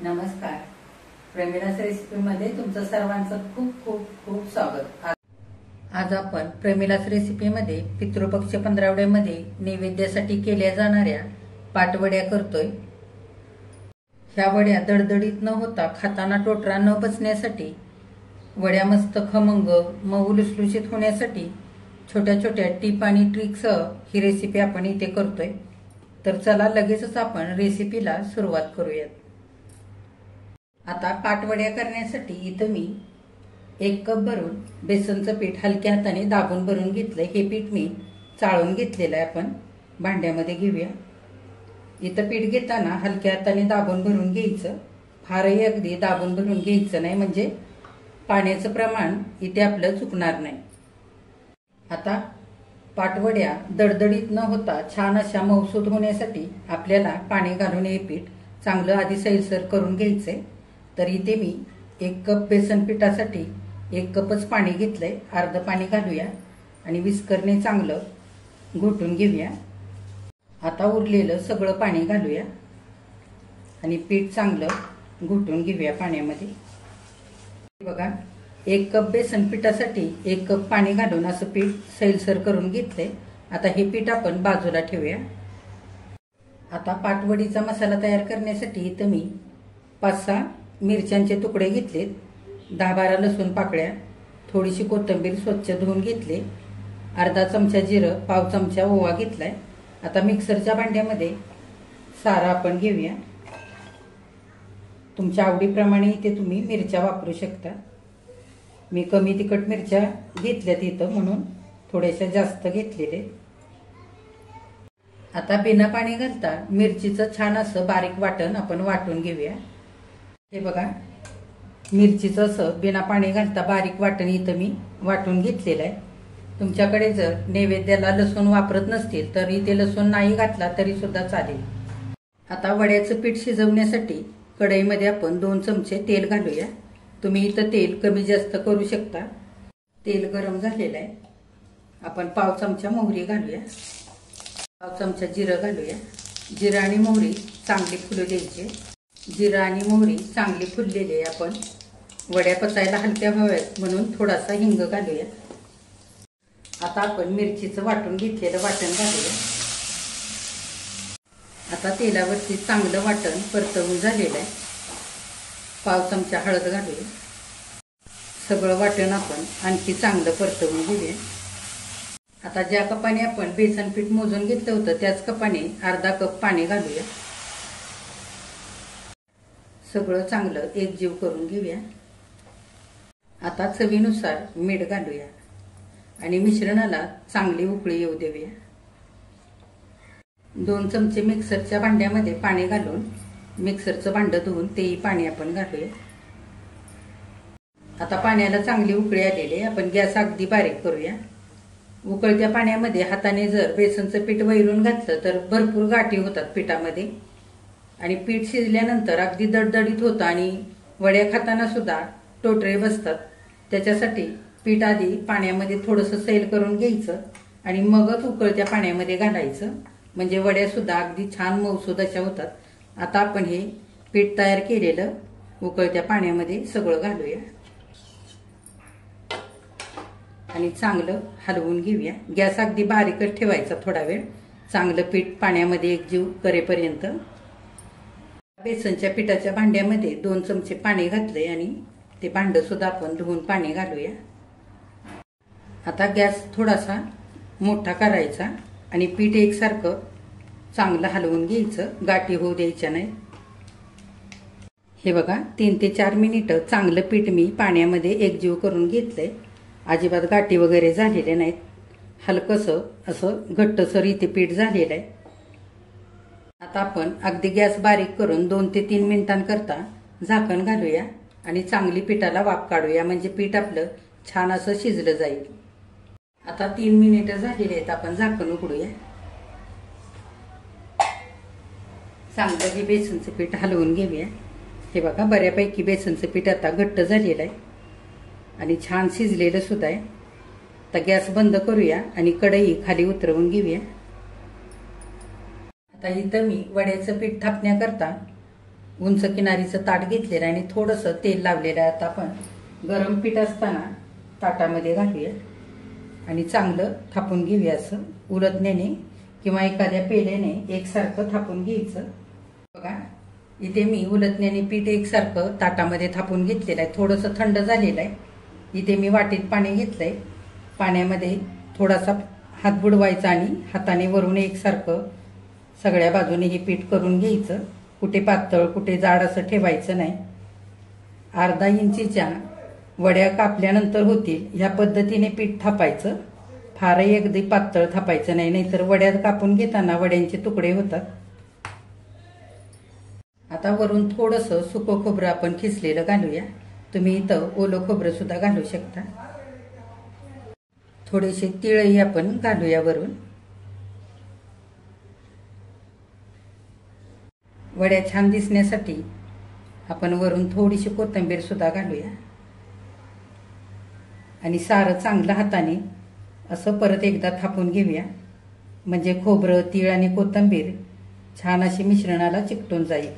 नमस्कार. प्रेमिलास रेसिपीमध्ये तुमचं सर्वांचं खूप खूप खूप स्वागत. आज आपण प्रेमिलास रेसिपीमध्ये पितृपक्ष 15वड्यामध्ये नैवेद्यासाठी केल्या जाणाऱ्या पाटवड्या करतोय. ह्या वड्या दडदडीत न होता खाताना टोटरा न बसण्यासाठी, वड्या मस्त खमंग मऊ लुसलुशीत होण्यासाठी छोट्या छोट्या टिप आणि ट्रिकसह ही रेसिपी आपण इथे करतोय. तर चला लगेचच आपण रेसिपीला सुरुवात करूयात. आता पाटवड्या करण्यासाठी इथं मी 1 कप भरून बेसनचं पीठ हलक्या हाताने दाबून भरून घेतलंय. हे पीठ मी चाळून घेतलेलं आहे. आपण भांड्यामध्ये घेऊया. इथं पीठ घेताना हलक्या हाताने दाबून भरून घ्यायचं. फारही अगदी दाबून भरून घ्यायचं नाही, म्हणजे पाण्याचं प्रमाण इथे आपलं चुकणार नाही. आता पाटवड्या दडदडीत न होता छान अशा मऊसूद होण्यासाठी आपल्याला पाणी घालून हे पीठ चांगलं आधी सैलसर करून घ्यायचंय. तर इथे मी 1 कप बेसन पिठासाठी 1 कपच पाणी घेतलंय. अर्ध पाणी घालूया आणि विस्करने चांगलं घोटून घेऊया. आता उरलेलं सगळं पाणी घालूया आणि पीठ चांगलं घोटून घेऊया पाण्यामध्ये. बघा, 1 कप बेसन पिठासाठी 1 कप पाणी घालून असं पीठ सैलसर करून घेतलंय. आता हे पीठ आपण बाजूला ठेवूया. आता पाटवडीचा मसाला तयार करण्यासाठी इथं मी 5-6 मिरच्यांचे तुकडे घेतलेत, 10-12 लसूण पाकळ्या, थोडीशी कोथिंबीर स्वच्छ धुवून घेतले, अर्धा चमचा जिरं, पाव चमचा ओवा घेतलाय. आता मिक्सरच्या भांड्यामध्ये सारं आपण घेऊया. तुमच्या आवडीप्रमाणे इथे तुम्ही मिरच्या वापरू शकता. मी कमी तिखट मिरच्या घेतल्यात इथं, म्हणून थोड्याशा जास्त घेतलेले. आता बिना पाणी घालता मिरचीचं छान असं बारीक वाटण आपण वाटून घेऊया. हे बघा, मिरचीचं असं बिना पाणी घालता बारीक वाटण इथं मी वाटून घेतलेलं आहे. तुमच्याकडे जर नैवेद्याला लसूण वापरत नसतील तर इथे लसूण नाही घातला तरी सुद्धा चालेल. आता वड्याचं पीठ शिजवण्यासाठी कढईमध्ये आपण 2 चमचे तेल घालूया. तुम्ही इथं तेल कमी जास्त करू शकता. तेल गरम झालेलं आहे. आपण पाव चमचा मोहरी घालूया, पाव चमचा जिरं घालूया. जिरं आणि मोहरी चांगली फुलू द्यायची. जिरं आणि मोहरी चांगली फुललेली आहे. आपण वड्या पचायला हलक्या व्हाव्यात म्हणून थोडासा हिंग घालूया. आता आपण मिरचीचं वाटून घेतलेलं वाटण घालूया. आता तेलावरती चांगलं वाटण परतवून झालेलं आहे. पाव चमचा हळद घालूया. सगळं वाटण आपण आणखी चांगलं परतवून घेऊया. आता ज्या कपाने आपण बेसन पीठ मोजून घेतलं होतं त्याच कपाने अर्धा कप पाणी घालूया. सगळं चांगलं एकजीव करून घेऊया. आता चवीनुसार मीठ घालूया आणि मिश्रणाला चांगली उकळी येऊ देऊया. 2 चमचे मिक्सरच्या भांड्यामध्ये पाणी घालून मिक्सरचं भांडं धुवून तेही पाणी आपण घालूया. आता पाण्याला चांगली उकळी आलेली आहे. आपण गॅस अगदी बारीक करूया. उकळत्या पाण्यामध्ये हाताने जर बेसनचं पीठ वैरून घातलं तर भरपूर गाठी होतात पिठामध्ये आणि पीठ शिजल्यानंतर अगदी दडदडीत होतं आणि वड्या खाताना सुद्धा टोटरे बसतात. त्याच्यासाठी पीठ आधी पाण्यामध्ये थोडंसं सैल करून घ्यायचं आणि मगच उकळत्या पाण्यामध्ये घालायचं, म्हणजे वड्या सुद्धा अगदी छान मऊसूद अशा होतात. आता आपण हे पीठ तयार केलेलं उकळत्या पाण्यामध्ये सगळं घालूया आणि चांगलं हलवून घेऊया. गॅस अगदी बारीकच ठेवायचा थोडा वेळ, चांगलं पीठ पाण्यामध्ये एकजीव करेपर्यंत. बेसनच्या पिठाच्या भांड्यामध्ये 2 चमचे पाणी घातलंय आणि ते भांडं सुद्धा आपण धुवून पाणी घालूया. आता गॅस थोडासा मोठा करायचा आणि पीठ एकसारखं चांगलं हलवून घ्यायचं, गाठी होऊ द्यायच्या नाही. हे बघा, 3 ते 4 मिनिटं चांगलं पीठ मी पाण्यामध्ये एकजीव करून घेतलंय. अजिबात गाठी वगैरे झालेले नाहीत. हलकंसं असं घट्टसर इथे पीठ झालेलं आहे. आता आपण अगदी गॅस बारीक करून 2 ते 3 मिनिटांकरता झाकण घालूया आणि चांगली पिठाला वाफ काढूया, म्हणजे पीठ आपलं छान असं शिजलं जाईल. आता 3 मिनिटं झालेली आहेत. आपण झाकण उघडूया. चांगलं हे बेसनचं पीठ हलवून घेऊया. हे बघा, बऱ्यापैकी बेसनचं पीठ आता घट्ट झालेलं आहे आणि छान शिजलेलं सुद्धा आहे. आता गॅस बंद करूया आणि कढई खाली उतरवून घेऊया. आता इथं मी वड्याचं पीठ थापण्याकरता उंच किनारीचं ताट घेतलेलं आहे आणि थोडंसं तेल लावलेलं आहे. आता आपण गरम पीठ असताना ताटामध्ये घालूया आणि चांगलं थापून घेऊया. असं उलटण्याने किंवा एखाद्या पेल्याने एकसारखं थापून घ्यायचं. बघा इथे मी उलटण्याने पीठ एकसारखं ताटामध्ये थापून घेतलेलं आहे. थोडंसं थंड झालेलं आहे. इथे मी वाटीत पाणी घेतलंय. पाण्यामध्ये थोडासा हात बुडवायचा आणि हाताने वरून एकसारखं सगळ्या बाजूने हे पीठ करून घ्यायचं. कुठे पातळ कुठे जाड असं ठेवायचं नाही. अर्धा इंचीच्या वड्या कापल्यानंतर होतील ह्या पद्धतीने पीठ थापायचं. फारही अगदी पातळ थापायचं नाही, नाहीतर वड्या कापून घेताना वड्यांचे तुकडे होतात. आता वरून थोडंसं सुकं खोबरं आपण खिसलेलं घालूया. तुम्ही इथं ओलं खोबरं सुद्धा घालू शकता. थोडेसे तिळही आपण घालूया वरून. वड्या छान दिसण्यासाठी आपण वरून थोडीशी कोथिंबीर सुद्धा घालूया आणि सारं चांगलं हाताने असं परत एकदा थापून घेऊया. म्हणजे खोबरं तीळ आणि कोथिंबीर छान अशी मिश्रणाला चिकटून जाईल.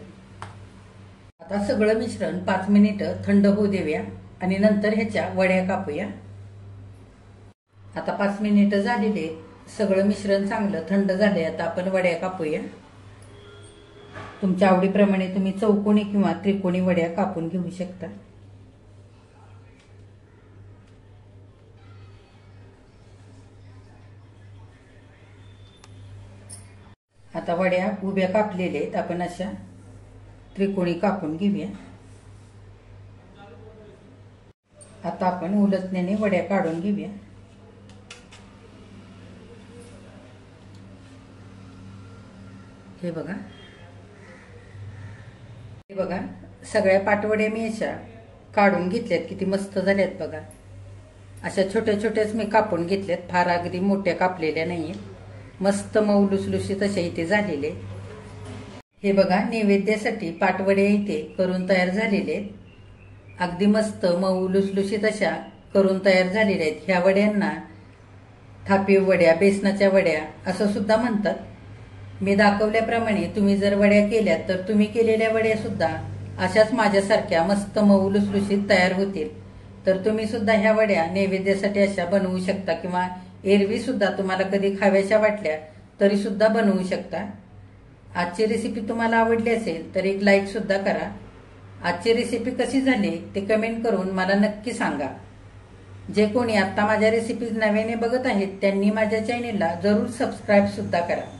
आता सगळं मिश्रण 5 मिनिटं थंड होऊ देऊया आणि नंतर ह्याच्या वड्या कापूया. आता 5 मिनिटं झालेले, सगळं मिश्रण चांगलं थंड झाले. आता आपण वड्या कापूया. तुमच्या आवडीप्रमाणे तुम्ही चौकोनी किंवा त्रिकोणी वड्या कापून घेऊ शकता. आता वड्या उभ्या कापलेल्या आहेत. आपण अशा त्रिकोणी कापून घेऊया. आता आपण उलटण्याने वड्या काढून घेऊया. हे बघा, हे बघा सगळ्या पाटवड्या मी अशा काढून घेतल्यात. किती मस्त झाल्यात बघा. अशा छोट्या छोट्याच मी कापून घेतल्यात. फार अगदी मोठ्या कापलेल्या नाहीये. मस्त मऊ लुसलुशीत अशा इथे झालेले. हे बघा नैवेद्यासाठी पाटवड्या इथे करून तयार झालेले आहेत. अगदी मस्त मऊ लुसलुशीत अशा करून तयार झालेल्या आहेत. ह्या वड्यांना थापीव वड्या, बेसनाच्या वड्या असं सुद्धा म्हणतात. मी दाखवल्याप्रमाणे तुम्ही जर वड्या केल्यात तर तुम्ही केलेल्या वड्या सुद्धा अशाच माझ्यासारख्या मस्त मऊ लुसलुशीत तयार होतील. तर तुम्ही सुद्धा ह्या वड्या नैवेद्यासाठी अशा बनवू शकता किंवा एरवी सुद्धा तुम्हाला कधी खाव्याशा वाटल्या तरी सुद्धा बनवू शकता. आजची रेसिपी तुम्हाला आवडली असेल तर एक लाईक सुद्धा करा. आजची रेसिपी कशी झाली ते कमेंट करून मला नक्की सांगा. जे कोणी आता माझ्या रेसिपीज नव्याने बघत आहेत त्यांनी माझ्या चॅनेलला जरूर सबस्क्राईब सुद्धा करा.